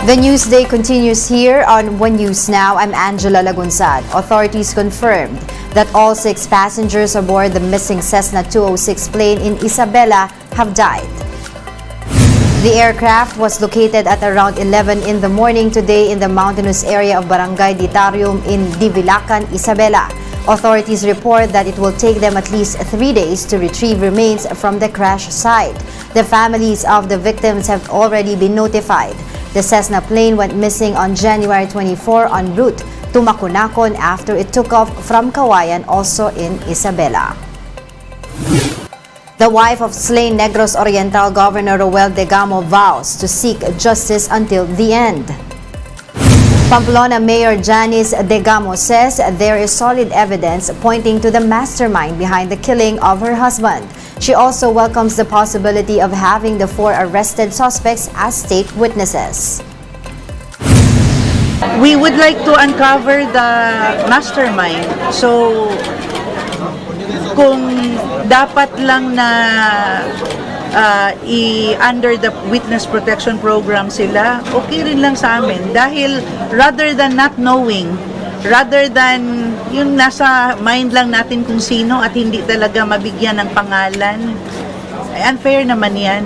The Newsday continues here on One News Now. I'm Angela Lagunsad. Authorities confirmed that all 6 passengers aboard the missing Cessna 206 plane in Isabela have died. The aircraft was located at around 11 in the morning today in the mountainous area of Barangay Ditarium in Divilacan, Isabela. Authorities report that it will take them at least 3 days to retrieve remains from the crash site. The families of the victims have already been notified. The Cessna plane went missing on January 24 en route to Macunacon after it took off from Kawayan, also in Isabela. The wife of slain Negros Oriental Governor Roel Degamo vows to seek justice until the end. Pamplona Mayor Janice Degamo says there is solid evidence pointing to the mastermind behind the killing of her husband. She also welcomes the possibility of having the 4 arrested suspects as state witnesses. We would like to uncover the mastermind. So, kung dapat lang na under the witness protection program sila, okay rin lang sa amin. Dahil rather than not knowing, rather than yung nasa mind lang natin kung sino at hindi talaga mabigyan ng pangalan, unfair naman yan.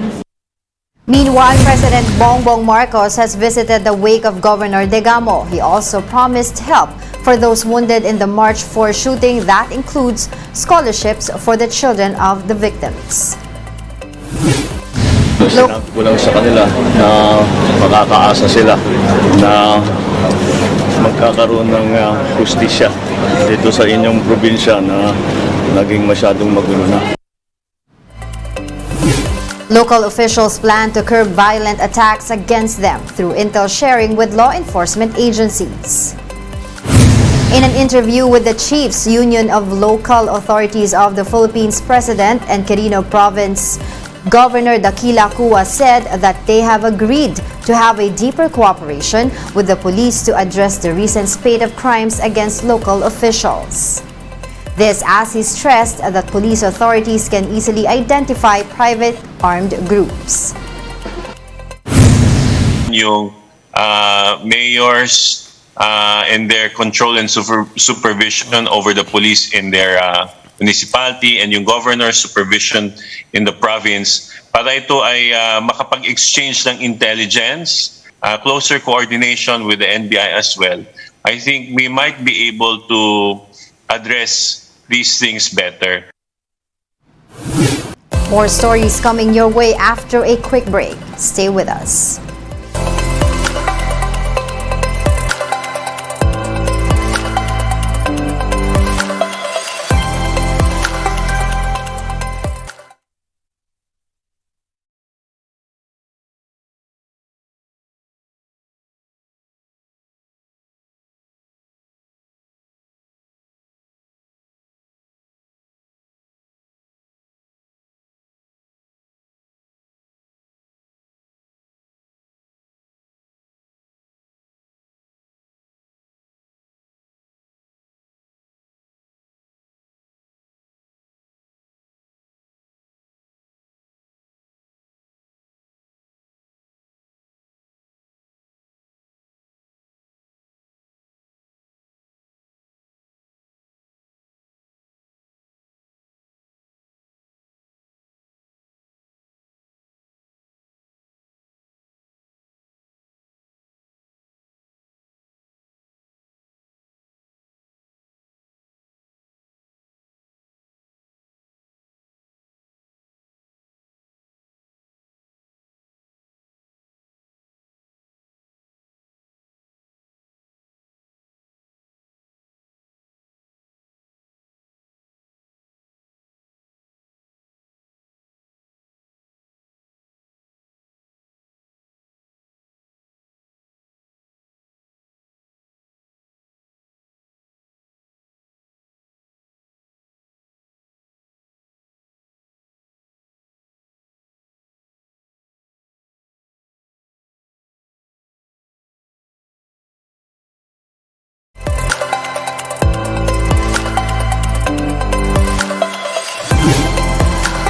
Meanwhile, President Bongbong Marcos has visited the wake of Governor Degamo. He also promised help for those wounded in the March 4 shooting that includes scholarships for the children of the victims. Kulang sa kanila na makakaasa sila na magkakaroon ng hustisya dito sa inyong probinsya na naging masyadong magulo na. Local officials plan to curb violent attacks against them through intel sharing with law enforcement agencies. In an interview with the Chiefs Union of Local Authorities of the Philippines, President and Quirino Province Governor Dakila Cua said that they have agreed to have a deeper cooperation with the police to address the recent spate of crimes against local officials. This as he stressed that police authorities can easily identify private armed groups. Yung mayors and their control and supervision over the police in their municipality and yung governor's supervision in the province para ito ay makapag-exchange ng intelligence, closer coordination with the NBI as well. I think we might be able to address these things better. More stories coming your way after a quick break. Stay with us.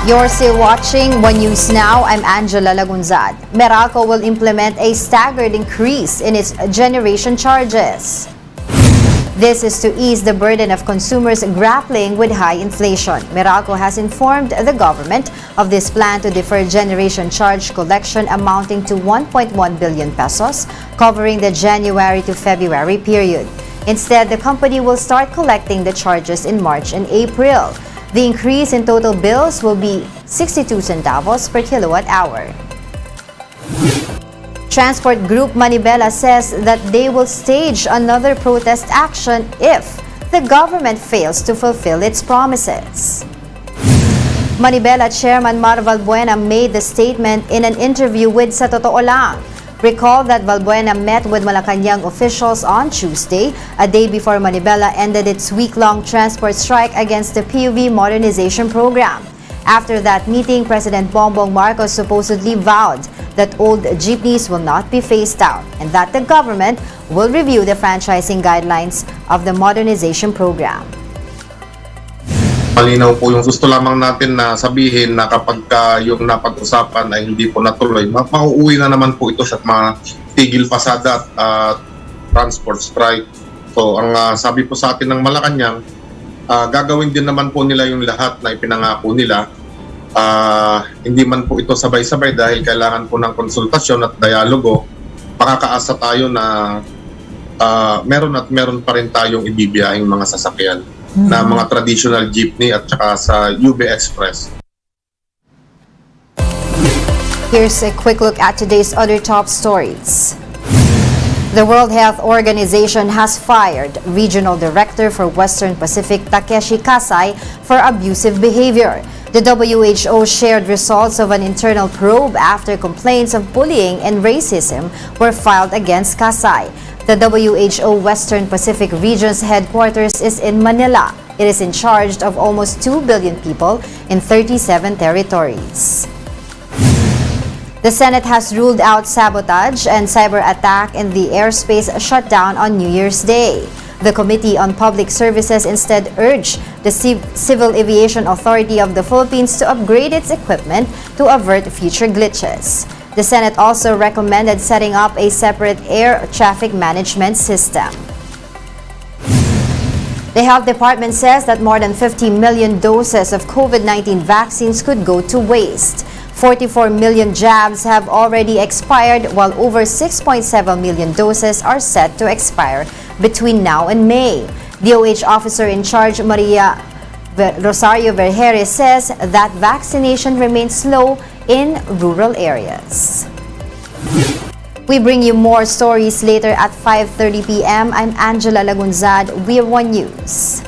You're still watching One News Now. I'm Angela Lagunzad. Meralco will implement a staggered increase in its generation charges. This is to ease the burden of consumers grappling with high inflation. Meralco has informed the government of this plan to defer generation charge collection amounting to 1.1 billion pesos, covering the January to February period. Instead, the company will start collecting the charges in March and April. The increase in total bills will be 62 centavos per kilowatt hour. Transport Group Manibela says that they will stage another protest action if the government fails to fulfill its promises. Manibela Chairman Mar Valbuena made the statement in an interview with Sa Totoo Lang. Recall that Valbuena met with Malacanang officials on Tuesday, a day before Manibela ended its week-long transport strike against the PUV modernization program. After that meeting, President Bongbong Marcos supposedly vowed that old jeepneys will not be phased out and that the government will review the franchising guidelines of the modernization program. Malinaw po yung gusto lamang natin na sabihin na kapag yung napag-usapan ay hindi po natuloy, mauuwi na naman po ito sa mga tigil pasada at transport strike. So ang sabi po sa atin ng Malacanang, gagawin din naman po nila yung lahat na ipinangako nila. Hindi man po ito sabay-sabay dahil kailangan po ng konsultasyon at dialogo. Makakaasa tayo na meron pa rin tayong ibibiyahing mga sasakyan na mga traditional jeepney at saka sa UB Express. Here's a quick look at today's other top stories. The World Health Organization has fired Regional Director for Western Pacific Takeshi Kasai for abusive behavior. The WHO shared results of an internal probe after complaints of bullying and racism were filed against Kasai. The WHO Western Pacific Region's headquarters is in Manila. It is in charge of almost 2 billion people in 37 territories. The Senate has ruled out sabotage and cyber attack in the airspace shutdown on New Year's Day. The Committee on Public Services instead urged the Civil Aviation Authority of the Philippines to upgrade its equipment to avert future glitches. The Senate also recommended setting up a separate air traffic management system. The Health Department says that more than 50 million doses of COVID-19 vaccines could go to waste. 44 million jabs have already expired, while over 6.7 million doses are set to expire between now and May. DOH officer in charge Maria Rosario Vergeres says that vaccination remains slow in rural areas. We bring you more stories later at 5:30 p.m. I'm Angela Lagunzad. We're One News.